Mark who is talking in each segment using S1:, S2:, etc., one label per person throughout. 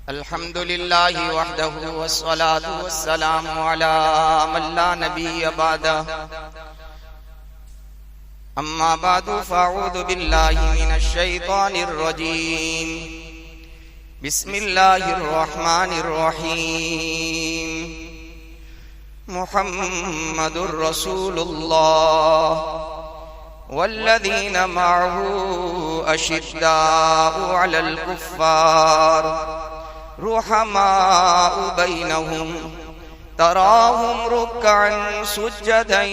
S1: الحمد لله وحده والصلاة والسلام على من لا نبي بعده أما بعد فأعوذ بالله من الشيطان الرجيم بسم الله الرحمن الرحيم محمد رسول الله والذين معه أشداء على الكفار رحماء بينهم تراهم ركعا سجدا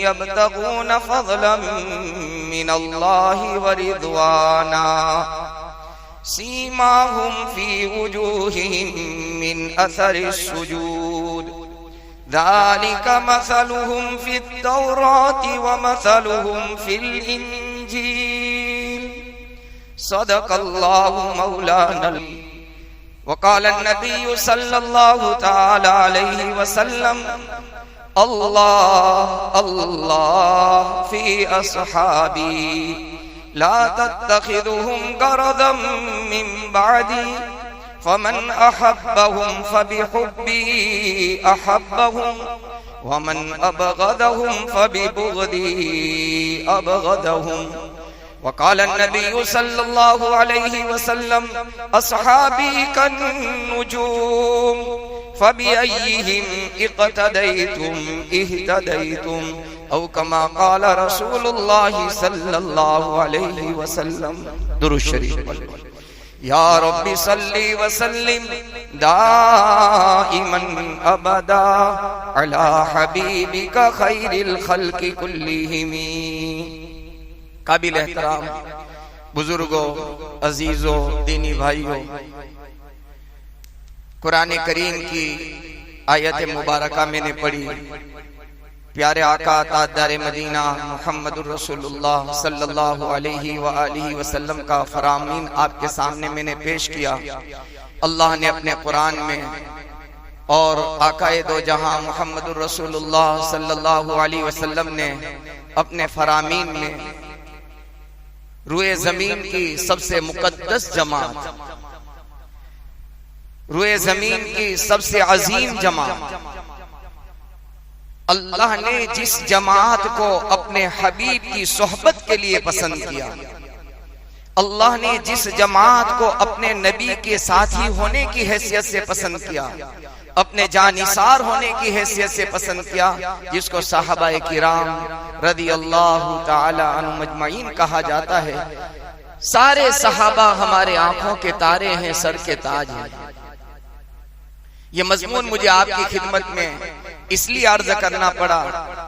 S1: يبتغون فضلا من الله ورضوانا سيماهم في وجوههم من أثر السجود ذلك مثلهم في التوراة ومثلهم في الإنجيل صدق الله مولانا. وقال النبي صلى الله تعالى عليه وسلم الله الله في أصحابي لا تتخذهم غرضا من بعدي فمن أحبهم فبحبي أحبهم ومن أبغضهم فببغضي أبغضهم. وقال النبي صلى الله عليه وسلم أصحابي كالنجوم فبأيهم اقتديتم اهتديتم أو كما قال رسول الله صلى الله عليه وسلم. درود شریف یا رب صلی وسلم دائما ابدا علی حبیبک خیر الخلق کلہم. قابل احترام بزرگوں، عزیزوں، دینی بھائیوں، قرآن کریم کی آیت مبارکہ میں نے پڑھی. پیارے آقا تاجدار مدینہ محمد الرسول اللہ صلی اللہ علیہ وآلہ وسلم کا فرامین آپ کے سامنے میں نے پیش کیا. اللہ نے اپنے قرآن میں اور آقا دو جہاں محمد الرسول اللہ صلی اللہ علیہ وسلم نے اپنے فرامین میں روئے زمین کی سب سے مقدس جماعت، روئے زمین کی سب سے عظیم جماعت، اللہ نے جس جماعت کو اپنے حبیب کی صحبت کے لیے پسند کیا، اللہ نے جس جماعت کو اپنے نبی کے ساتھی ہونے کی حیثیت سے پسند کیا، اپنے جانثار ہونے کی حیثیت سے پسند کیا، جس کو صحابہ کرام رضی اللہ تعالی عنہم اجمعین کہا جاتا ہے. سارے صحابہ ہمارے آنکھوں کے تارے ہیں، سر کے تاج ہیں. یہ مضمون مجھے آپ کی خدمت میں اس لیے عرض کرنا پڑا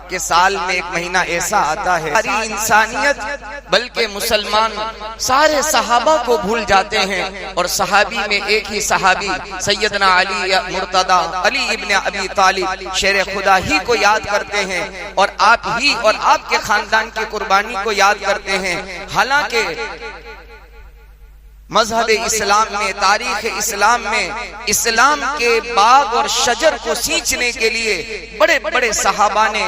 S1: کہ سال میں ایک مہینہ ایسا آتا ہے ساری انسانیت بلکہ مسلمان سارے صحابہ کو بھول جاتے ہیں، اور صحابی میں ایک ہی صحابی سیدنا علی مرتضی علی ابن ابی طالب شیر خدا ہی کو یاد کرتے ہیں، اور آپ ہی اور آپ کے خاندان کی قربانی کو یاد کرتے ہیں. حالانکہ مذہب اسلام میں، تاریخ اسلام میں، اسلام کے باغ اور شجر کو سینچنے کے لیے بڑے بڑے صحابہ نے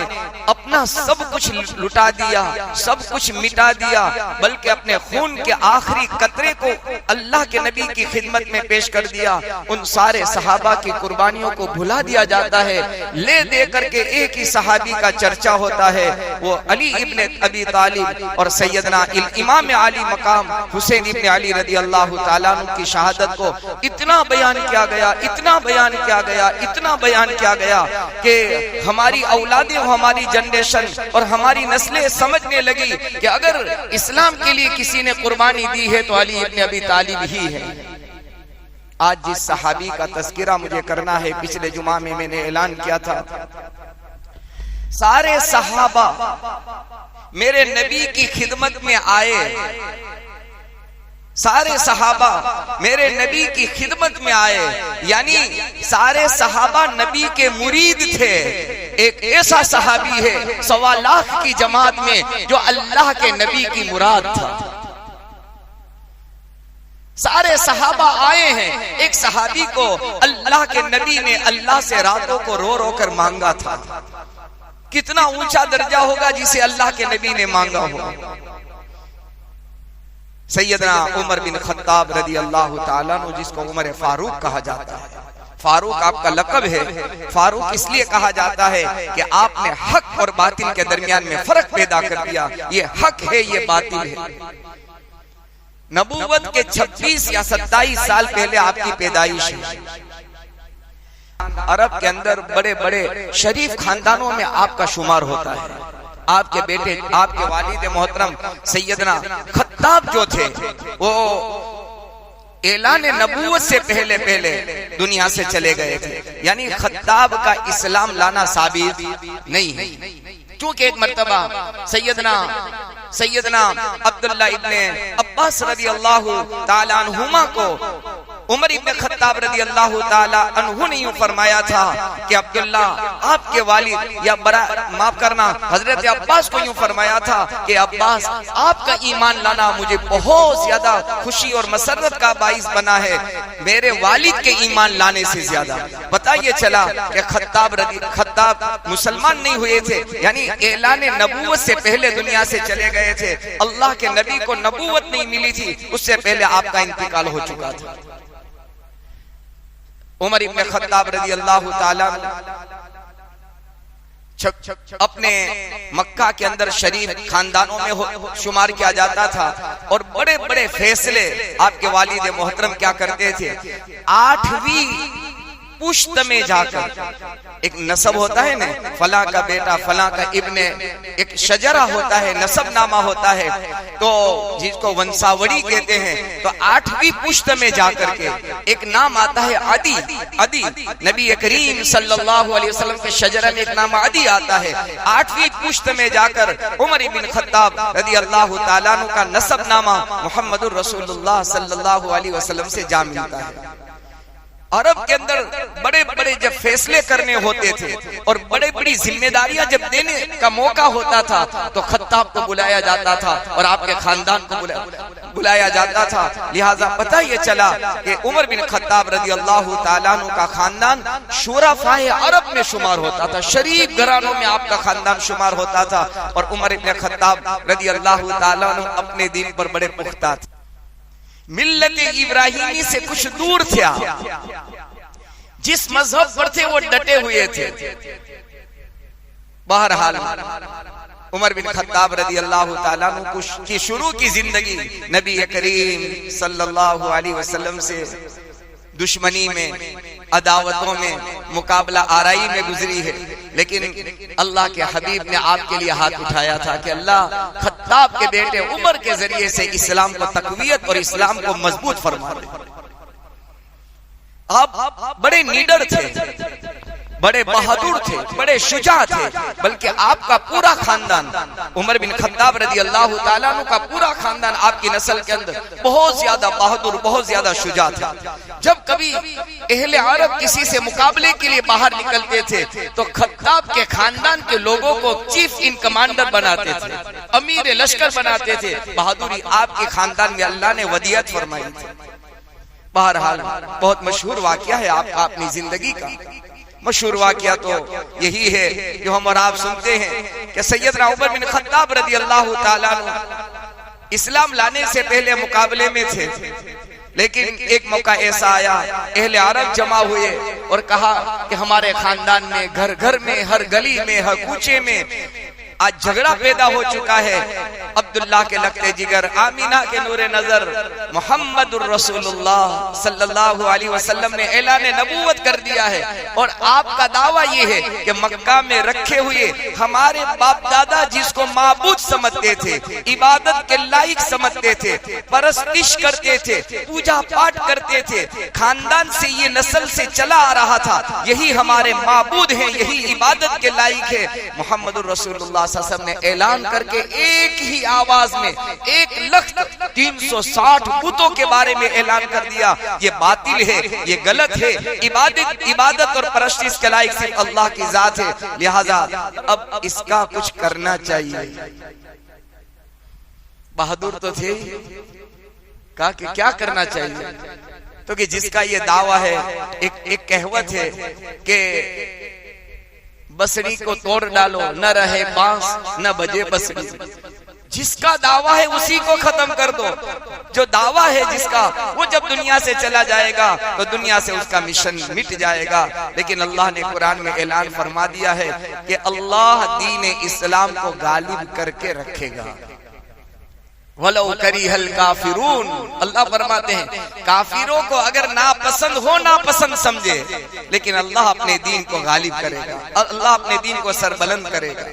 S1: اپنا سب کچھ لٹا دیا، سب کچھ مٹا دیا، بلکہ اپنے خون کے آخری قطرے کو اللہ کے نبی کی خدمت میں پیش کر دیا. ان سارے صحابہ کی قربانیوں کو بھلا دیا جاتا ہے. لے دے کر کے ایک ہی صحابی کا چرچا ہوتا ہے، وہ علی ابن ابی طالب اور سیدنا امام علی مقام حسین ابن علی رضی اللہ تعالیٰ عنہ کی شہادت کو اتنا بیان کیا گیا، اتنا بیان کیا گیا، اتنا بیان کیا گیا کہ ہماری اولادیں، ہماری جنریشن اور ہماری نسلیں سمجھنے لگی کہ اگر اسلام کے لیے کسی نے قربانی دی ہے تو علی ابن ابی طالب ہی ہے. آج جس صحابی کا تذکرہ مجھے کرنا ہے، پچھلے جمعہ میں نے اعلان کیا تھا، سارے صحابہ میرے نبی کی خدمت میں آئے، سارے صحابہ میرے نبی کی خدمت میں آئے، یعنی سارے صحابہ نبی کے مرید تھے. ایک ایسا صحابی ہے 1.25 لاکھ کی جماعت میں جو اللہ کے نبی کی مراد تھا. سارے صحابہ آئے ہیں. ایک صحابی کو اللہ کے نبی نے اللہ سے راتوں کو رو رو کر مانگا تھا. کتنا اونچا درجہ ہوگا جسے اللہ کے نبی نے مانگا ہو. سیدنا عمر بن خطاب رضی اللہ تعالیٰ عنہ، جس کو عمر فاروق کہا جاتا ہے، فاروق آپ کا لقب ہے۔ فاروق اس لیے کہا جاتا ہے کہ آپ نے حق اور باطل کے درمیان میں فرق پیدا کر دیا، یہ حق ہے، یہ باطل ہے۔ نبوت کے 26 یا 27 سال پہلے آپ کی پیدائش ہے۔ عرب کے اندر بڑے بڑے شریف خاندانوں میں آپ کا شمار ہوتا ہے۔ آپ کے بیٹے، آپ کے والد محترم سیدنا خطاب جو تھے، وہ اعلان نبوت سے پہلے دنیا سے چلے گئے تھے، یعنی خطاب کا اسلام لانا ثابت نہیں ہے، کیونکہ ایک مرتبہ سیدنا عبداللہ ابن عباس رضی اللہ تعالیٰ عنہما کو عمر ابن خطاب رضی اللہ تعالیٰ عنہ نے یوں فرمایا تھا کہ عبداللہ آپ کے والد، یا معاف کرنا، حضرت عباس کو یوں فرمایا تھا کہ عباس آپ کا ایمان لانا مجھے بہت زیادہ خوشی اور مسرت کا باعث بنا ہے میرے والد کے ایمان لانے سے زیادہ۔ پتہ یہ چلا کہ خطاب مسلمان نہیں ہوئے تھے، یعنی اعلان نبوت سے پہلے دنیا سے چلے گئے تھے، اللہ کے نبی کو نبوت نہیں ملی تھی، اس سے پہلے آپ کا انتقال ہو چکا تھا۔ عمر ابن خطاب رضی اللہ تعالیٰ اپنے مکہ کے اندر شریف خاندانوں میں شمار کیا جاتا تھا، اور بڑے بڑے فیصلے آپ کے والد محترم کیا کرتے تھے، 8ویں پشت میں جا کر، ایک نسب ہوتا ہے نا، فلاں کا بیٹا، فلاں کا ابن، ایک شجرہ ہوتا ہے، نسب نامہ ہوتا ہے، تو جس کو ونساوڑی کہتے ہیں، تو 8ویں پشت میں جا کر کے ایک نام آتا ہے عدی، نبی کریم صلی اللہ علیہ وسلم کے شجرہ میں ایک نام عدی آتا ہے۔ 8ویں پشت میں جا کر عمر بن خطاب رضی اللہ تعالیٰ عنہ کا نسب نامہ محمد الرسول اللہ صلی اللہ علیہ وسلم سے جا ملتا ہے۔ عرب کے اندر بڑے بڑے جب فیصلے کرنے ہوتے تھے اور بڑے بڑی ذمہ داریاں جب دینے کا موقع ہوتا تھا، تو خطاب کو بلایا جاتا تھا اور آپ کے خاندان کو بلایا جاتا تھا۔ لہٰذا پتہ یہ چلا کہ عمر بن خطاب رضی اللہ تعالیٰ عنہ کا خاندان شورافائے عرب میں شمار ہوتا تھا، شریف گھرانوں میں آپ کا خاندان شمار ہوتا تھا، اور عمر بن خطاب رضی اللہ تعالیٰ عنہ اپنے دین پر بڑے پختہ تھے، ملت ابراہیمی سے کچھ دور تھے، جس مذہب پر تھے وہ ڈٹے ہوئے تھے۔ بہرحال عمر بن خطاب رضی اللہ تعالیٰ عنہ کی شروع کی زندگی نبی کریم صلی اللہ علیہ وسلم سے دشمنی میں، عداوتوں میں، مقابلہ آرائی میں گزری ہے، لیکن اللہ کے حبیب نے آپ کے لیے ہاتھ اٹھایا تھا کہ اللہ خطاب کے بیٹے عمر کے ذریعے سے اسلام کو تقویت اور اسلام کو مضبوط فرما دے۔ آپ بڑے نیڈر تھے، بڑے بہادر تھے، بڑے شجاع تھے، بلکہ آپ کا پورا خاندان، عمر بن خطاب رضی اللہ تعالیٰ عنہ کا پورا خاندان آپ کی نسل کے اندر بہت زیادہ بہادر، بہت زیادہ شجاع تھا۔ جب کبھی اہل عرب کسی سے مقابلے کے لیے باہر نکلتے تھے تو خطاب کے خاندان کے لوگوں کو چیف ان کمانڈر بناتے تھے، امیر لشکر بناتے تھے۔ بہادری آپ کے خاندان میں اللہ نے ودیعت فرمائی تھی۔ بہرحال بہت مشہور واقعہ ہے آپ کا اپنی زندگی کا، مشہور واقعہ تو یہی ہے جو ہم اور آپ سنتے ہیں کہ سیدنا عمر بن خطاب رضی اللہ تعالیٰ عنہ اسلام لانے سے پہلے مقابلے میں تھے، لیکن ایک موقع ایسا آیا، اہل عرب جمع ہوئے اور کہا کہ ہمارے خاندان میں گھر گھر میں، ہر گلی میں، ہر کوچے میں آج جھگڑا پیدا ہو چکا ہے۔ عبداللہ کے لگتے جگر، آمینہ کے نور نظر، محمد الرسول اللہ صلی اللہ علیہ وسلم نے اعلان نبوت کر دیا ہے، اور آپ کا دعویٰ یہ ہے کہ مکہ میں رکھے ہوئے ہمارے باپ دادا جس کو معبود سمجھتے تھے، عبادت کے لائق سمجھتے تھے، پرستش کرتے تھے، پوجا پاٹ کرتے تھے، خاندان سے یہ نسل سے چلا آ رہا تھا، یہی ہمارے معبود ہیں، یہی عبادت کے لائق ہے۔ محمد الرسول اللہ صلی اللہ علیہ وسلم نے اعلان کر کے ایک ہی آواز میں 1,360,000 بتوں کے بارے میں اعلان کر دیا، یہ باطل ہے، یہ غلط ہے، عبادت اور پرستش کے لائق صرف اللہ کی ذات ہے، لہذا اب اس کا کچھ کرنا چاہیے۔ بہادر تو تھے، کہا کہ کیا کرنا چاہیے، تو کہ جس کا یہ دعویٰ ہے، ایک کہوت ہے کہ بسری کو توڑ ڈالو، نہ رہے بانس نہ بجے بسری۔ جس کا دعویٰ ہے اسی کو ختم کر دو. جو دعویٰ ہے جس کا وہ جب دنیا سے چلا جائے گا تو دنیا سے اس کا مشن مٹ جائے گا. لیکن اللہ نے قرآن میں اعلان فرما دیا ہے کہ اللہ دین اسلام کو غالب کر کے رکھے گا. وَلَوْ كَرِهَ الْكَافِرُونَ. اللہ فرماتے ہیں کافروں کو اگر ناپسند ہو ناپسند سمجھے لیکن اللہ اپنے دین کو غالب کرے گا, اللہ اپنے دین کو سربلند کرے گا.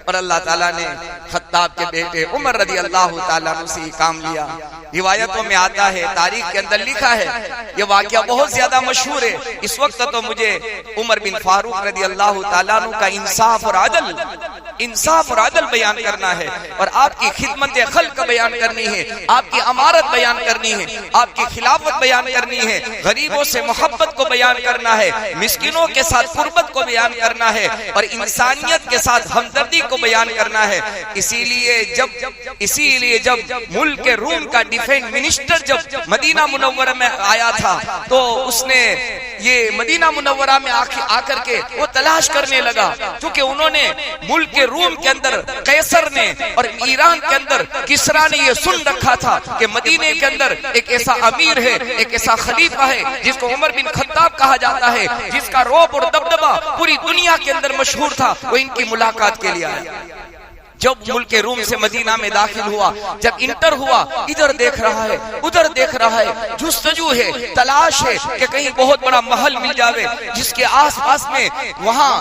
S1: اور اللہ تعالیٰ نے خطاب کے بیٹے عمر رضی اللہ تعالیٰ عنہ سے کام لیا. روایتوں میں آتا ہے, تاریخ کے اندر لکھا ہے, یہ واقعہ بہت زیادہ مشہور ہے. اس وقت تو مجھے عمر بن فاروق رضی اللہ تعالیٰ عنہ کا انصاف اور عدل بیان کرنا ہے, اور آپ کی خدمت خلق بیان کرنی ہے, آپ کی امارت بیان کرنی ہے, آپ کی خلافت بیان کرنی ہے, غریبوں سے محبت کو بیان کرنا ہے, مسکینوں کے ساتھ قربت کو بیان کرنا ہے, اور انسانیت کے ساتھ ہمدردی کو بیان کرنا ہے. اسی لیے جب ملک روم کا ڈیفینس منسٹر جب مدینہ منورہ میں آیا تھا تو اس نے یہ مدینہ منورہ میں آ کر کے وہ تلاش کرنے لگا, کیونکہ انہوں نے ملک روم کے اندر قیصر نے اور ایران کے اندر کسرا نے یہ سن رکھا تھا کہ مدینے کے اندر ایک ایسا امیر ہے, ایک ایسا خلیفہ ہے جس کو عمر بن خطاب کہا جاتا ہے, جس کا رعب اور دبدبہ پوری دنیا کے اندر مشہور تھا. وہ ان کی ملاقات کے لیے آیا. جب ملک روم سے مدینہ میں داخل ہوا, جب انٹر ہوا, ادھر دیکھ رہا ہے ادھر دیکھ رہا ہے, جستجو ہے, تلاش ہے کہ کہیں بہت بڑا محل مل جاوے جس کے آس پاس میں وہاں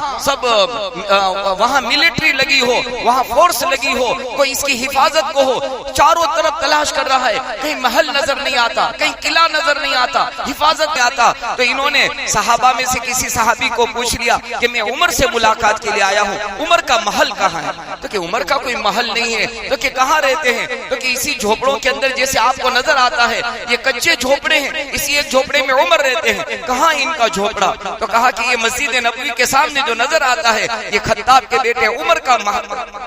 S1: ملٹری لگی ہو, وہاں فورس لگی ہو, کوئی اس کی حفاظت کو ہو. چاروں طرف تلاش کر رہا ہے, کہیں محل نظر نہیں آتا, کہیں قلعہ نظر نہیں آتا, حفاظت نہیں آتا. تو انہوں نے صحابہ میں سے کسی صحابی کو پوچھ لیا کہ میں عمر سے ملاقات کے لیے آیا ہوں, عمر کا محل کہاں ہے؟ تو کہ عمر کا کوئی محل نہیں ہے. تو کہ کہاں رہتے ہیں؟ تو کہ اسی جھوپڑوں کے اندر جیسے آپ کو نظر آتا ہے, یہ کچے جھوپڑے ہیں, اسی ایک جھوپڑے میں عمر رہتے ہیں. کہاں ان کا جھوپڑا؟ تو کہا کہ یہ مسجد نبوی کے سامنے جو نظر آتا ہے یہ خطاب کے بیٹے عمر کا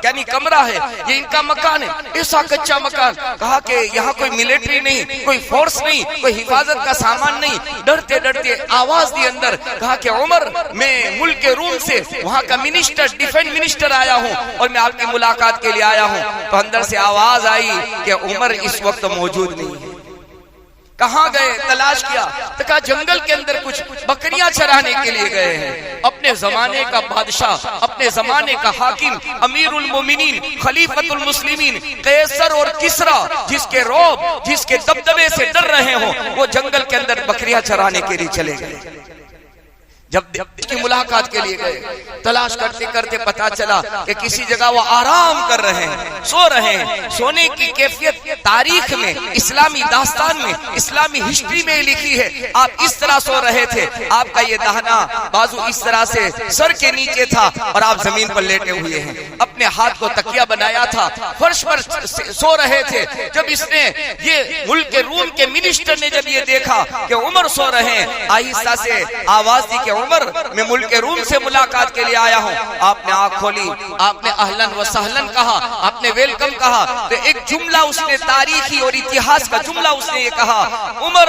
S1: یعنی کمرہ ہے, یہ ان کا مکان ہے, ایسا کچا مکان. کہا کہ یہاں کوئی ملٹری نہیں, کوئی فورس نہیں, کوئی حفاظت کا سامان نہیں. ڈرتے ڈرتے آواز دی اندر کہا کہ عمر میں ملک روم سے وہاں کا منسٹر, ڈیفینس منسٹر آیا ہوں اور میں آپ کی ملاقات کے لیے آیا ہوں. تو اندر سے آواز آئی کہ عمر اس وقت موجود نہیں ہے. کہاں گئے؟ تلاش کیا تو کہا جنگل کے اندر کچھ بکریاں چرانے کے لیے گئے ہیں. اپنے زمانے کا بادشاہ, اپنے زمانے کا حاکم, امیر المومنین, خلیفۃ المسلمین, قیصر اور کسرا جس کے رعب, جس کے دبدبے سے ڈر رہے ہوں, وہ جنگل کے اندر بکریاں چرانے کے لیے چلے گئے. جب کی ملاقات کے لیے گئے, تلاش کرتے کرتے پتا چلا کہ کسی جگہ وہ آرام کر رہے ہیں, سو رہے ہیں. سونے کی کیفیت تاریخ میں, اسلامی داستان میں, اسلامی ہسٹری میں لکھی ہے. آپ اس طرح سو رہے تھے, آپ کا یہ دہنا بازو اس طرح سے سر کے نیچے تھا اور آپ زمین پر لیٹے ہوئے ہیں. اپنے ہاتھ کو تکیہ بنایا تھا, فرش پر سو رہے تھے. جب اس نے یہ ملک روم کے منسٹر نے جب یہ دیکھا کہ عمر سو رہے ہیں, آہستہ سے آواز دی کہ عمر میں ملک روم سے ملاقات کے لیے آیا ہوں. آپ نے آنکھ کھولی, آپ نے اہلن و سہلن کہا, آپ نے ویلکم کہا. تو ایک جملہ اس نے تاریخی اور اتہاس کا جملہ اس نے یہ کہا, عمر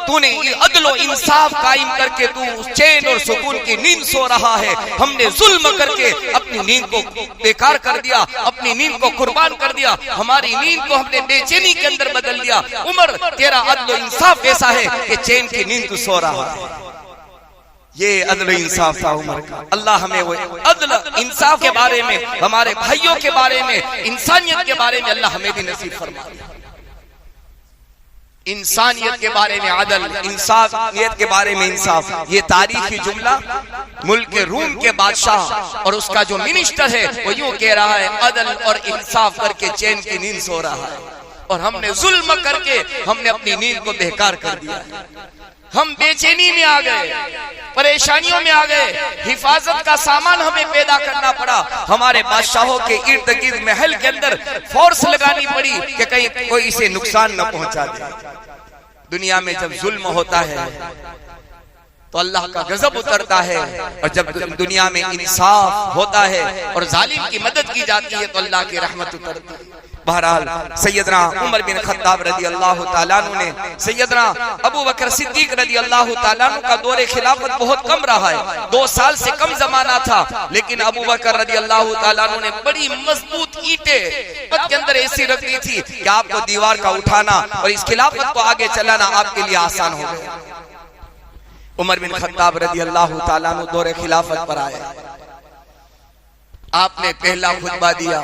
S1: تو نے عدل و انصاف قائم کر کے تو چین اور سکون کی نیند سو رہا ہے. ہم نے ظلم کر کے اپنی نیند کو بیکار کر دیا, اپنی نیند کو قربان کر دیا, ہماری نیند کو ہم نے بے چینی کے اندر بدل دیا. عمر تیرا عدل و انصاف ایسا ہے کہ چین کی نیند تو سو رہا ہے. یہ عدل و انصاف تھا عمر کا. اللہ ہمیں وہ عدل انصاف کے بارے میں, ہمارے بھائیوں کے بارے میں, انسانیت کے بارے میں اللہ ہمیں بھی نصیب فرمائے. انسانیت کے بارے میں عدل, انسانیت کے بارے میں انصاف. یہ تاریخی جملہ ملک روم کے بادشاہ اور اس کا جو منسٹر ہے وہ یوں کہہ رہا ہے, عدل اور انصاف کر کے چین کی نیند سو رہا ہے, اور ہم نے ظلم کر کے ہم نے اپنی نیند کو بہکار کر دیا. ہم بے چینی میں آ گئے, پریشانیوں میں آ گئے, حفاظت کا سامان ہمیں پیدا کرنا پڑا. ہمارے بادشاہوں کے ارد گرد محل کے اندر فورس لگانی پڑی کہ کہیں کوئی اسے نقصان نہ پہنچا دے. دنیا میں جب ظلم ہوتا ہے تو اللہ کا غضب اترتا ہے, اور جب دنیا میں انصاف ہوتا ہے اور ظالم کی مدد کی جاتی ہے تو اللہ کی رحمت اترتی ہے. بہرحال سیدنا عمر بن خطاب رضی اللہ تعالیٰ عنہ نے, سیدنا ابو بکر صدیق رضی اللہ تعالیٰ عنہ کا دور خلافت بہت کم رہا ہے, 2 سال سے کم زمانہ تھا, لیکن ابو بکر رضی اللہ تعالیٰ عنہ نے بڑی مضبوط اینٹیں کے اندر ایسی رکھ دی تھی کہ آپ کو دیوار کا اٹھانا اور اس خلافت کو آگے چلانا آپ کے لیے آسان ہو گیا۔ عمر بن خطاب رضی اللہ تعالیٰ عنہ دور خلافت پر آئے، آپ نے پہلا خطبہ دیا۔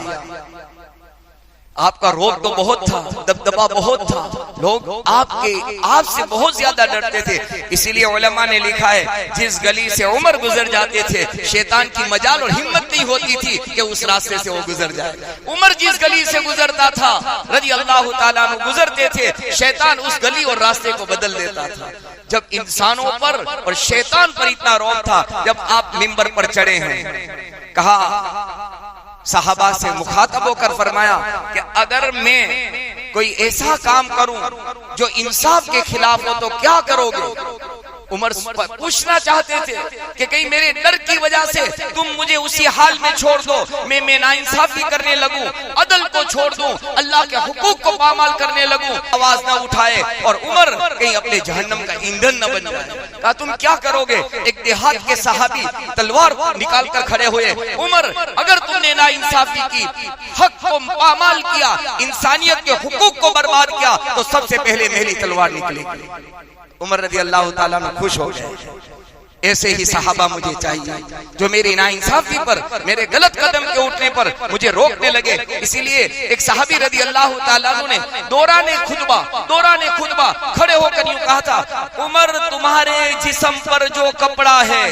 S1: آپ کا روب تو بہت تھا، دبدبہ بہت تھا، لوگ آپ سے بہت زیادہ ڈرتے تھے، اسی لیے علماء نے لکھا ہے جس گلی سے عمر گزر جاتے تھے شیطان کی مجال اور ہمت نہیں ہوتی تھی کہ اس راستے سے وہ گزر جائے۔ عمر جس گلی سے گزرتا تھا رضی اللہ تعالیٰ عنہ گزرتے تھے، شیطان اس گلی اور راستے کو بدل دیتا تھا۔ جب انسانوں پر اور شیطان پر اتنا روب تھا، جب آپ منبر پر چڑھے ہیں، کہا صحابہ سے مخاطب ہو کر فرمایا کہ اگر میں کوئی ایسا کام کروں جو انصاف کے خلاف ہو تو کیا کرو گے؟ عمر پوچھنا چاہتے تھے کہ کہیں میرے ڈر کی وجہ سے تم مجھے اسی حال میں چھوڑ دو، میں ناانصافی کرنے لگوں، عدل کو چھوڑ دوں، اللہ کے حقوق کو پامال کرنے لگوں، آواز نہ اٹھائے اور عمر کہیں اپنے جہنم کا ایندھن نہ بن جائے۔ کہا تم کیا کرو گے؟ ایک دیہات کے صحابی تلوار نکال کر کھڑے ہوئے، عمر اگر تم نے ناانصافی کی، حق کو پامال کیا، انسانیت کے حقوق کو برباد کیا تو سب سے پہلے میری تلوار نکلے گی۔ عمر رضی اللہ تعالیٰ عنہ خوش ہو گئے۔ ایسے ہی صحابہ مجھے چاہیے جو میری ناانصافی پر، میرے غلط قدم کے اٹھنے پر مجھے روکنے لگے۔ اسی لیے ایک صحابی رضی اللہ تعالیٰ عنہ نے دوران خطبہ کھڑے ہو کر یوں کہا تھا، عمر تمہارے جسم پر جو کپڑا ہے،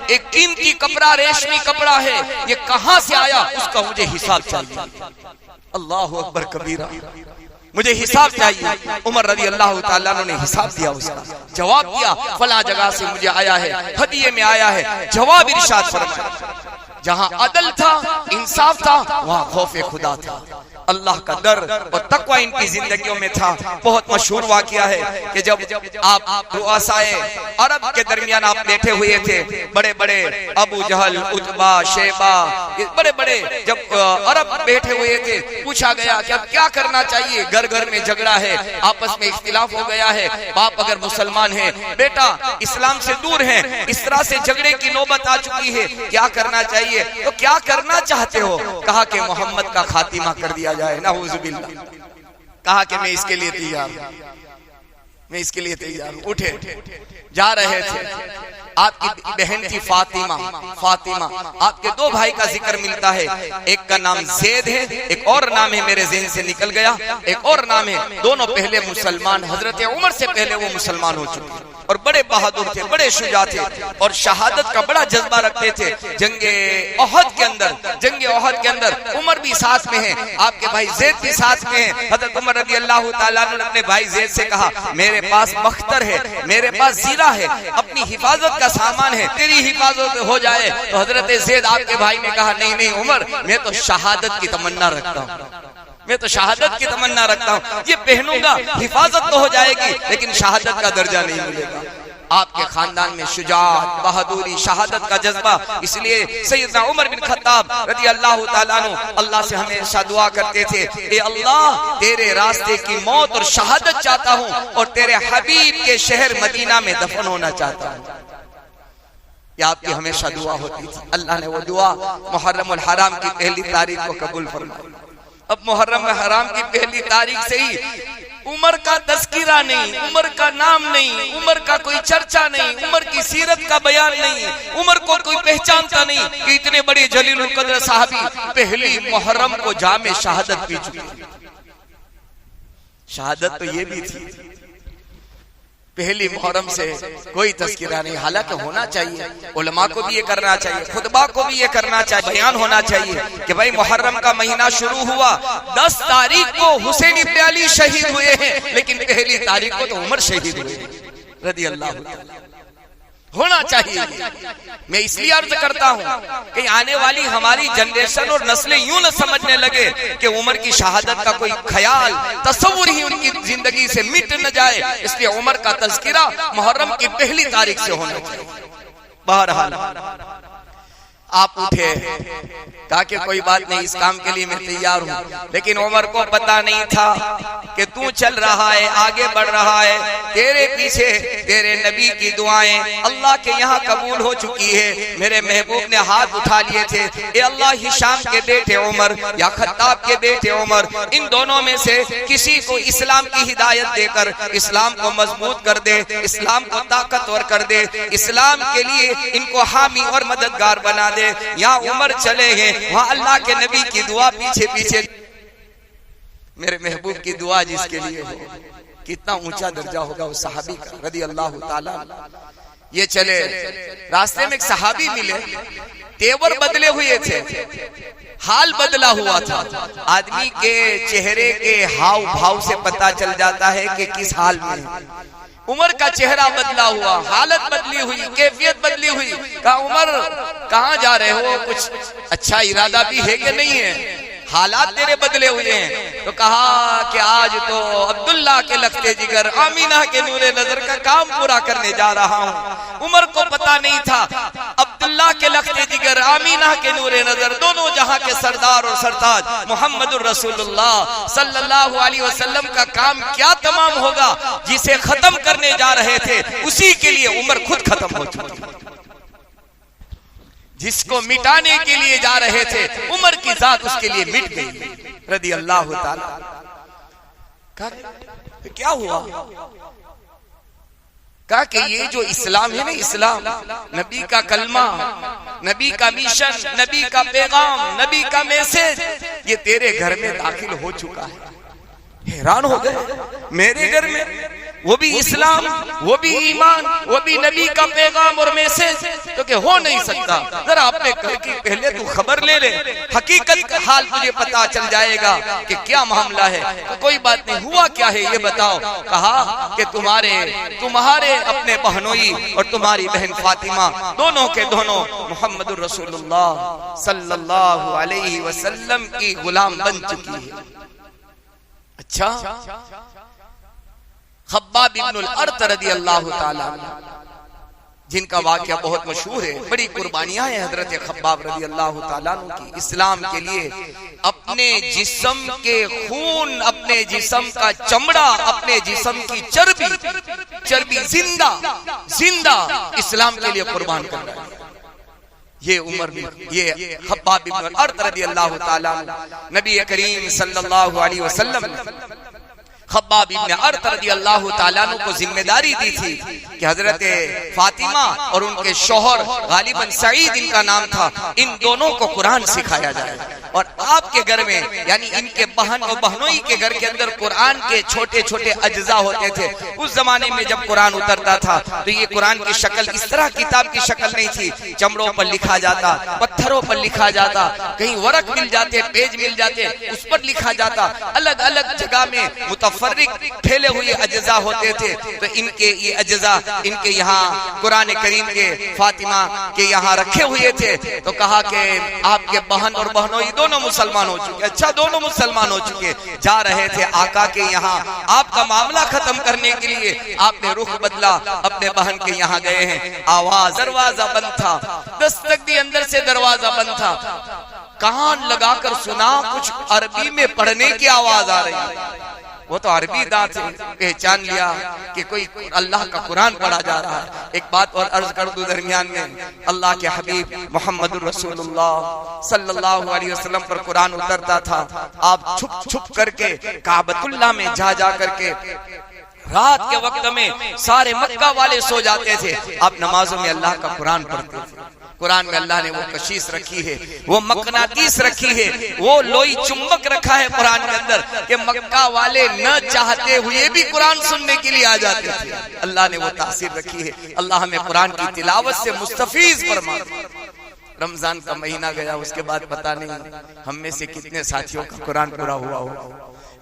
S1: ایک قیمتی کپڑا، ریشمی کپڑا ہے، یہ کہاں سے آیا؟ اس کا مجھے حساب چاہیے۔ اللہ اکبر کبیرہ، مجھے حساب چاہیے۔ عمر رضی اللہ تعالیٰ عنہ نے حساب دیا، اس کا جواب دیا، فلاں جگہ سے مجھے آیا ہے، ہدیے میں آیا ہے۔ جواب ارشاد فرمایا، جہاں عدل تھا، انصاف تھا، وہاں خوف خدا تھا، اللہ کا ڈر اور تقوی ان کی زندگیوں میں تھا۔ بہت مشہور واقعہ ہے کہ جب آپ رؤسائے عرب کے درمیان آپ بیٹھے ہوئے تھے، بڑے بڑے ابو جہل، عتبہ، شیبہ، بڑے بڑے جب عرب بیٹھے ہوئے تھے، پوچھا گیا کہ اب کیا کرنا چاہیے؟ گھر گھر میں جھگڑا ہے، آپس میں اختلاف ہو گیا ہے، باپ اگر مسلمان ہے، بیٹا اسلام سے دور ہے، اس طرح سے جھگڑے کی نوبت آ چکی ہے، کیا کرنا چاہیے؟ تو کیا کرنا چاہتے ہو؟ کہا کہ محمد کا خاتمہ کر دیا جائے، نعوذ باللہ۔ کہا کہ میں اس کے لیے تیار ہوں، میں اس کے لیے تیار ہوں۔ اٹھے جا رہے تھے، آپ کی بہن تھی فاطمہ، آپ کے دو بھائی کا ذکر ملتا ہے، ایک کا نام زید ہے، ایک اور نام ہے میرے ذہن سے نکل گیا، ایک اور نام ہے، دونوں پہلے مسلمان، حضرت عمر سے پہلے وہ مسلمان ہو چکے اور بڑے بہادر تھے، بڑے شجاع تھے اور شہادت کا بڑا جذبہ رکھتے تھے۔ جنگ احد کے اندر عمر بھی ساتھ میں ہیں، آپ کے بھائی زید بھی ساتھ میں ہیں۔ حضرت عمر رضی اللہ تعالیٰ عنہ نے اپنے بھائی زید سے کہا، میرے پاس بختر ہے، میرے پاس زیرہ ہے، اپنی حفاظت کا سامان ہے، تیری حفاظت ہو جائے۔ تو حضرت زید آپ کے بھائی نے کہا، نہیں نہیں عمر، میں تو شہادت کی تمنا رکھتا ہوں، یہ پہنوں گا، حفاظت تو ہو جائے گی لیکن شہادت کا درجہ نہیں ملے گا۔ آپ کے خاندان میں شجاعت، بہادری، شہادت کا جذبہ، اس لیے سیدنا عمر بن خطاب رضی اللہ تعالیٰ عنہ اللہ سے ہمیشہ دعا کرتے تھے، اے اللہ تیرے راستے کی موت اور شہادت چاہتا ہوں اور تیرے حبیب کے شہر مدینہ میں دفن ہونا چاہتا ہوں۔ یہ آپ کی ہمیشہ دعا ہوتی تھی۔ اللہ نے وہ دعا محرم الحرام کی پہلی تاریخ کو قبول فرمائی۔ اب محرم الحرام کی پہلی تاریخ سے ہی عمر کا تذکرہ نہیں، عمر کا نام نہیں، عمر کا کوئی چرچا نہیں، عمر کی سیرت کا بیان نہیں، عمر کو کوئی پہچانتا نہیں کہ اتنے بڑے جلیل القدر صحابی پہلی محرم کو جام شہادت پی چکے۔ شہادت تو یہ بھی تھی، پہلی محرم سے کوئی تذکرہ نہیں، حالانکہ ہونا چاہیے، علماء کو بھی یہ کرنا چاہیے، خطبہ کو بھی یہ کرنا چاہیے، بیان ہونا چاہیے کہ بھائی محرم کا مہینہ شروع ہوا، 10 تاریخ کو حسین ابن علی شہید ہوئے ہیں، لیکن پہلی تاریخ کو تو عمر شہید ہوئے ہیں رضی اللہ عنہ۔ ہونا چاہیے۔ میں اس لیے عرض کرتا ہوں کہ آنے والی ہماری جنریشن اور نسلیں یوں نہ سمجھنے لگے کہ عمر کی شہادت کا کوئی خیال، تصور ہی ان کی زندگی سے مٹ نہ جائے، اس لیے عمر کا تذکرہ محرم کی پہلی تاریخ سے ہونا چاہیے۔ بہرحال آپ اٹھے، کہا کہ کوئی بات نہیں، اس کام کے لیے میں تیار ہوں. لیکن عمر کو پتا نہیں تھا کہ تو چل رہا ہے، آگے بڑھ رہا ہے، تیرے پیچھے تیرے نبی کی دعائیں اللہ کے یہاں قبول ہو چکی ہے. میرے محبوب نے ہاتھ اٹھا لیے تھے، اے اللہ، ہشام کے بیٹے عمر یا خطاب کے بیٹے عمر، ان دونوں میں سے کسی کو اسلام کی ہدایت دے کر اسلام کو مضبوط کر دے، اسلام کو طاقتور کر دے، اسلام کے لیے ان کو حامی اور مددگار بنا دے. یہاں عمر چلے ہیں، وہاں اللہ کے نبی کی دعا پیچھے پیچھے. میرے محبوب کی دعا جس کے لیے ہو، کتنا اونچا درجہ ہوگا اس صحابی کا رضی اللہ تعالیٰ. یہ چلے، راستے میں ایک صحابی ملے، تیور بدلے ہوئے تھے، حال بدلا ہوا تھا. آدمی کے چہرے کے ہاؤ بھاؤ سے پتا چل جاتا ہے کہ کس حال میں. عمر کا چہرہ بدلا ہوا، حالت بدلی ہوئی، کیفیت بدلی ہوئی. کہا عمر کہاں جا رہے ہو؟ کچھ اچھا ارادہ بھی ہے کہ نہیں ہے؟ حالات تیرے بدلے ہوئے ہیں. تو کہا کہ آج تو عبداللہ کے لختے جگر، آمینہ کے نور نظر کا کام پورا کرنے جا رہا ہوں. عمر کو پتا نہیں تھا عبداللہ کے لختے جگر، آمینہ کے نور نظر، دونوں جہاں کے سردار اور سرتاج محمد الرسول اللہ صلی اللہ علیہ وسلم کا کام کیا تمام ہوگا. جسے ختم کرنے جا رہے تھے اسی کے لیے عمر خود ختم ہو چکی. جس کو مٹانے کے لیے جا رہے تھے عمر کی ذات اس کے لیے مٹ گئی رضی اللہ تعالی. کیا ہوا؟ کہا کہ یہ جو اسلام ہے نا، اسلام نبی کا کلمہ، نبی کا میشن، نبی کا پیغام، نبی کا میسج، یہ تیرے گھر میں داخل ہو چکا ہے. حیران ہو گئے، میرے گھر میں وہ بھی اسلام، وہ بھی ایمان، وہ بھی نبی کا پیغام اور میسج، تو کہ ہو نہیں سکتا. ذرا اپنے گھر کی پہلے تو خبر لے لے، حقیقت کا حال تجھے پتا چل جائے گا کہ کیا معاملہ ہے. تو کوئی بات نہیں، ہوا کیا ہے یہ بتاؤ. کہا کہ تمہارے اپنے بہنوئی اور تمہاری بہن فاطمہ دونوں کے دونوں محمد الرسول اللہ صلی اللہ علیہ وسلم کی غلام بن چکی ہے. اچھا، خباب ابن الارت رضی اللہ تعالیٰ جن کا واقعہ بہت مشہور ہے، بڑی قربانیاں ہیں حضرت خباب رضی اللہ تعالیٰ کی اسلام کے لیے. اپنے جسم کے خون، اپنے جسم کا چمڑا، اپنے جسم کی چربی زندہ اسلام کے لیے قربان کر رہا ہے. یہ عمر بھی، یہ خباب ابن الارت رضی اللہ تعالیٰ نبی کریم صلی اللہ علیہ وسلم خباب ابن ارت رضی اللہ تعالیٰ عنہ کو ذمہ داری دی تھی کہ حضرت فاطمہ اور ان کے شوہر غالباً سعید ان کا نام تھا، ان دونوں کو قرآن سکھایا جائے. اور آپ کے گھر میں، یعنی ان کے بہن اور بہنوئی کے گھر کے اندر قرآن کے چھوٹے چھوٹے اجزاء ہوتے تھے. اس زمانے میں جب قرآن اترتا تھا تو یہ قرآن کی شکل اس طرح کتاب کی شکل نہیں تھی. چمڑوں پر لکھا جاتا، پتھروں پر لکھا جاتا، کہیں ورق مل جاتے، پیج مل جاتے، اس پر لکھا جاتا. الگ الگ جگہ میں متفرق پھیلے ہوئے اجزاء ہوتے تھے. تو ان کے یہ اجزاء ان کے یہاں قرآن کریم کے فاطمہ کے یہاں رکھے ہوئے تھے. تو کہا کہ آپ کے بہن اور بہنوئی دونوں مسلمان ہو چکے. اچھا، دونوں مسلمان ہو چکے، جا رہے تھے آقا کے یہاں. آپ کا معاملہ ختم کرنے کے لیے آپ نے رخ بدلا، اپنے بہن کے یہاں گئے ہیں. آواز، دروازہ بند تھا، دستک دی اندر سے دروازہ بند تھا. کان لگا کر سنا، کچھ عربی میں پڑھنے کی آواز آ رہی ہے. وہ تو عربی داں تھے، پہچان لیا کہ کوئی اللہ کا قرآن پڑھا جا رہا ہے. ایک بات اور عرض کر دوں درمیان میں، اللہ کے حبیب محمد الرسول اللہ صلی اللہ علیہ وسلم پر قرآن اترتا تھا. آپ چھپ چھپ کر کے کعبۃ اللہ میں جا کر کے رات کے وقت میں سارے مکہ والے سو جاتے تھے، آپ نمازوں میں اللہ کا قرآن پڑھتے تھے. قرآن میں اللہ نے وہ کشش رکھی ہے، وہ مقناطیس رکھی ہے، وہ لوئی چمبک رکھا ہے قرآن کے اندر کہ مکہ والے نہ چاہتے ہوئے بھی قرآن سننے کے لیے آ جاتے تھے. اللہ نے وہ تاثیر رکھی ہے. اللہ ہمیں قرآن کی تلاوت سے مستفیض فرما. رمضان کا مہینہ گیا، اس کے بعد پتہ نہیں ہم میں سے کتنے ساتھیوں کا قرآن پورا ہوا ہو.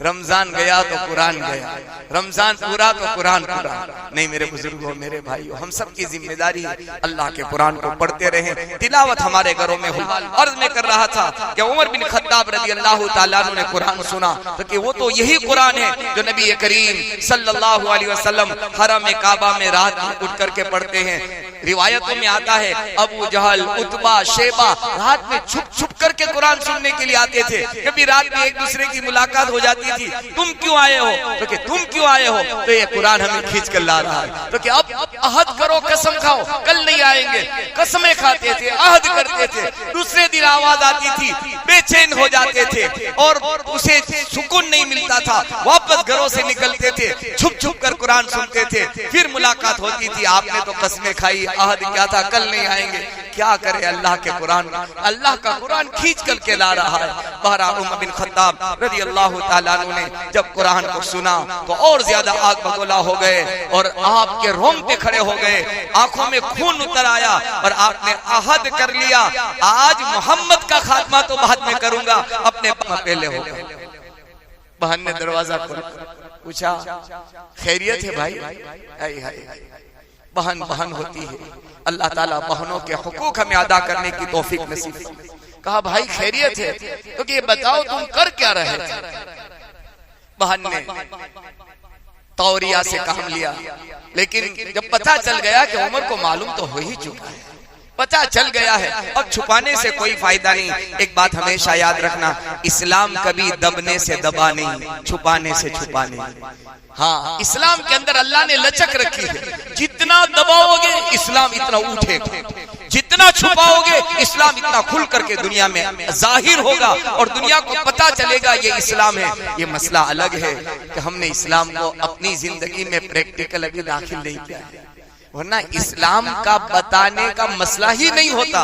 S1: رمضان گیا تو قرآن گیا، رمضان پورا تو قرآن پورا. نہیں میرے بزرگوں، میرے بھائیوں، ہم سب کی ذمہ داری ہے اللہ کے قرآن کو پڑھتے رہیں، تلاوت ہمارے گھروں میں ہو. عرض میں کر رہا تھا کہ عمر بن خطاب رضی اللہ تعالیٰ عنہ نے قرآن سنا تو کہ وہ تو یہی قرآن ہے جو نبی کریم صلی اللہ علیہ وسلم حرم کعبہ میں رات میں اٹھ کر کے پڑھتے ہیں. روایتوں میں آتا ہے ابو جہل، عتبہ، شیبہ رات میں چھپ چھپ کر کے قرآن سننے کے لیے آتے تھے. کبھی رات میں ایک دوسرے کی ملاقات ہو جاتی تھی، تم کیوں آئے ہو؟ تو کہ تم کیوں آئے ہو؟ تو یہ قرآن ہمیں کھینچ کر لا رہا ہے. تو کہ اب عہد کرو، قسم کھاؤ کل نہیں آئیں گے. قسمیں کھاتے تھے، عہد کرتے تھے. دوسرے دن آواز آتی تھی، بے چین ہو جاتے تھے اور اسے سکون نہیں ملتا تھا. واپس گھروں سے نکلتے تھے، چھپ چھپ کر قرآن سنتے تھے. پھر ملاقات ہوتی تھی، آپ نے تو قسمیں کھائی، عہد کیا تھا کل نہیں آئیں گے. کیا کرے اللہ کے قرآن، اللہ کا قرآن کھینچ کر کے لا رہا ہے. بہرحال عمر بن خطاب رضی اللہ تعالیٰ عنہ نے جب قرآن کو سنا تو اور زیادہ آگ بگولا ہو گئے اور آپ کے رونگٹے کھڑے ہو گئے، آنکھوں میں خون اتر آیا اور آپ نے عہد کر لیا آج محمد کا خاتمہ تو بعد میں کروں گا، اپنے پہلے ہوگا. بہن نے دروازہ کھولا، پوچھا خیریت ہے بھائی؟ بہن بہن ہوتی ہے، اللہ تعالیٰ بہنوں کے حقوق ہمیں ادا کرنے کی توفیق نصیب فرمائے. کہا بھائی خیریت ہے؟ تو کہ یہ بتاؤ تم کر کیا رہے تھے؟ بہن نے توریہ سے کام لیا، لیکن جب پتہ چل گیا کہ عمر کو معلوم تو ہو ہی چکا ہے، پتہ چل گیا ہے، اب چھپانے سے کوئی فائدہ نہیں. ایک بات ہمیشہ یاد رکھنا، اسلام کبھی دبنے سے دبا نہیں، چھپانے سے چھپا نہیں. ہاں اسلام کے اندر اللہ نے لچک رکھی ہے، جتنا دباؤ گے اسلام اتنا اٹھے گا، جتنا چھپاؤ گے اسلام اتنا کھل کر کے دنیا میں ظاہر ہوگا اور دنیا کو پتا چلے گا یہ اسلام ہے. یہ مسئلہ الگ ہے کہ ہم نے اسلام کو اپنی زندگی میں پریکٹیکل ابھی داخل نہیں کیا ہے، ورنہ اسلام کا بتانے کا مسئلہ ہی نہیں ہوتا.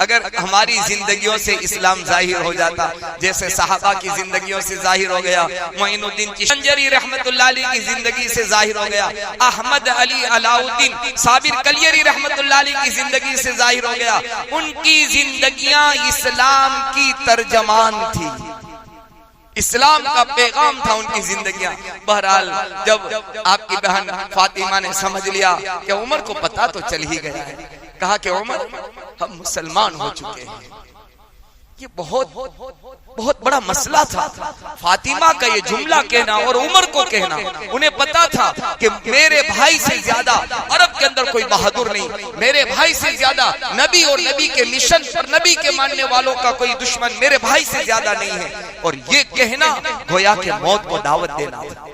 S1: اگر ہماری زندگیوں سے اسلام ظاہر ہو جاتا، جیسے صحابہ کی زندگیوں سے ظاہر ہو گیا، معین الدین چشتیری رحمت اللہ علیہ کی زندگی سے ظاہر ہو گیا، احمد علی علاؤالدین صابر کلیری رحمت اللہ علیہ کی زندگی سے ظاہر ہو گیا. ان کی زندگیاں اسلام کی ترجمان تھی، اسلام کا پیغام تھا ان کی زندگیاں. بہرحال جب آپ کی بہن فاطمہ نے سمجھ لیا کہ عمر کو پتا تو چل ہی گیا ہے، کہا کہ عمر ہم مسلمان ہو چکے ہیں. یہ بہت بڑا مسئلہ تھا فاطمہ کا یہ جملہ کہنا اور عمر کو کہنا. انہیں پتا تھا کہ میرے بھائی سے زیادہ عرب کے اندر کوئی بہادر نہیں، میرے بھائی سے زیادہ نبی اور نبی کے مشن پر نبی کے ماننے والوں کا کوئی دشمن میرے بھائی سے زیادہ نہیں ہے. اور یہ کہنا گویا کہ موت کو دعوت دینا تھا،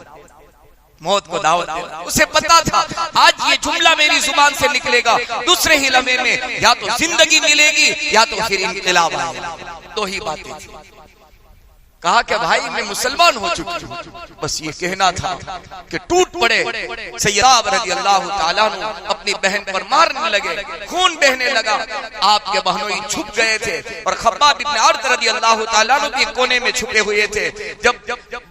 S1: موت کو دعوت دینا. اسے پتا تھا آج یہ جملہ میری زبان سے نکلے گا، دوسرے ہی لمحے میں یا تو زندگی ملے گی یا تو پھر انقلاب آئے گا. دو ہی باتیں تھی. کہا کہ بھائی میں مسلمان ہو چکی ہوں، بس یہ کہنا تھا کہ ٹوٹ پڑے. سیدنا رضی اللہ تعالیٰ عنہ اپنی بہن پر مارنے لگے، خون بہنے لگا. آپ کے بہنوئی چھپ گئے تھے اور خباب بن عرد رضی اللہ تعالیٰ عنہ بھی کونے میں چھپے ہوئے تھے. جب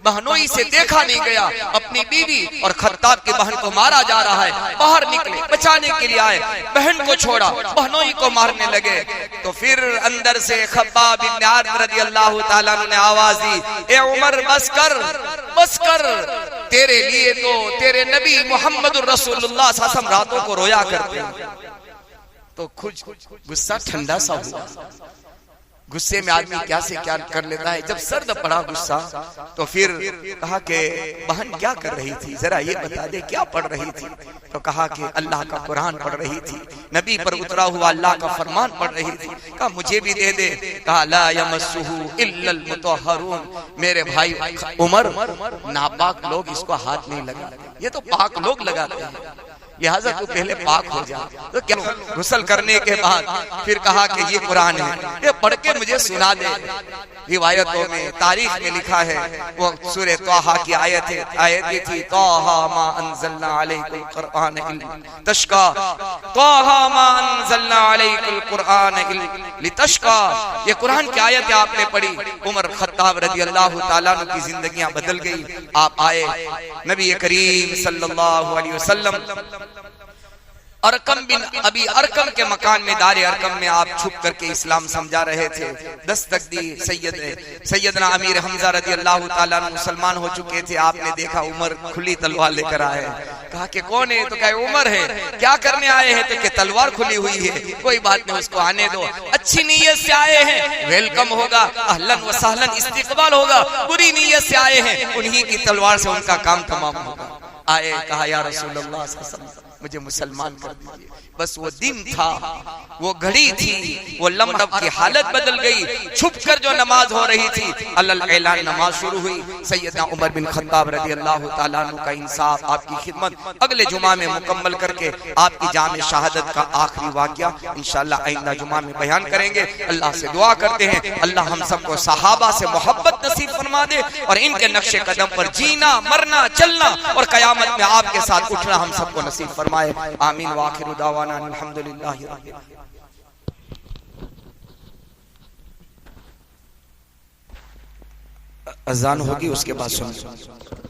S1: بہنوئی سے دیکھا نہیں گیا، اپنی بیوی اور خطاب کی بہن کو مارا جا رہا ہے، باہر نکلے، بچانے کے لیے آئے، بہن کو چھوڑا، بہنوئی کو مارنے لگے. تو پھر اندر سے خباب بن عرد رضی اللہ تعالیٰ عنہ نے آواز دی، اے عمر بس کر، بس کر، تیرے لیے تو تیرے نبی محمد الرسول اللہ صلی اللہ علیہ وسلم راتوں کو رویا کرتے ہیں. تو کچھ غصہ ٹھنڈا سا ہوا. غصے میں آدمی کیا سے کیا کر لیتا ہے. جب سرد پڑا غصہ تو پھر کہا کہ بہن کیا کر رہی تھی، ذرا یہ بتا دے کیا پڑھ رہی تھی. تو کہا کہ اللہ کا قرآن پڑھ رہی تھی، نبی پر اترا ہوا اللہ کا فرمان پڑھ رہی تھی. کہا مجھے بھی دے دے. کہا لا یمسہ الا المطہرون، میرے بھائی عمر ناپاک لوگ اس کو ہاتھ نہیں لگاتے، یہ تو پاک لوگ لگاتے ہیں، لہذا تو پہلے پاک ہو جا. تو کیا غسل کرنے کے بعد پھر کہا کہ یہ قرآن ہے، یہ پڑھ کے مجھے سنا دے. روایتوں میں تاریخ میں لکھا ہے وہ سورہ طٰہٰ کی آیت بھی تھی، طٰہٰ ما انزلنا علیک القرآن لتشقیٰ، طٰہٰ ما انزلنا علیک القرآن لتشقیٰ. یہ قرآن کی آیت آپ نے پڑھی. عمر خطاب رضی اللہ تعالیٰ عنہ کی زندگیاں بدل گئی. آپ آئے نبی کریم صلی اللہ علیہ وسلم ارقم بن ابی ارقم کے مکان میں دار ارقم میں آپ چھپ کر کے اسلام سمجھا رہے تھے. دستک دی سیدنا امیر حمزہ رضی اللہ تعالیٰ عنہ مسلمان ہو چکے تھے. آپ نے دیکھا عمر کھلی تلوار لے کر آئے. کہا کہ کون ہے؟ تو کہا عمر ہے. کیا کرنے آئے ہیں؟ تو کہ تلوار کھلی ہوئی ہے. کوئی بات نہیں، اس کو آنے دو، اچھی نیت سے آئے ہیں ویلکم ہوگا، اہلاً و سہلاً استقبال ہوگا. بری نیت سے آئے ہیں انہی کی تلوار سے ان کا کام تمام ہوگا. آئے، کہا یا رسول اللہ صلی اللہ علیہ وسلم مجھے مسلمان کر دیجئے. بس وہ دن تھا، وہ گھڑی تھی، وہ لمحہ کی حالت بدل گئی. چھپ کر جو نماز ہو رہی تھی، علل اعلان نماز شروع ہوئی. سیدنا عمر بن خطاب رضی اللہ تعالیٰ عنہ کا انصاف، آپ کی خدمت اگلے جمعہ میں مکمل کر کے آپ کی جام شہادت کا آخری واقعہ انشاءاللہ آئندہ جمعہ میں بیان کریں گے. اللہ سے دعا کرتے ہیں اللہ ہم سب کو صحابہ سے محبت نصیب فرما دے، اور ان کے نقش قدم پر جینا، مرنا، چلنا، اور قیامت میں آپ کے ساتھ اٹھنا ہم سب کو نصیب فرمائے. آمین. وآخر دعوانا الحمدللہ رب العالمین. اذان ہوگی، اس کے بعد سنیں.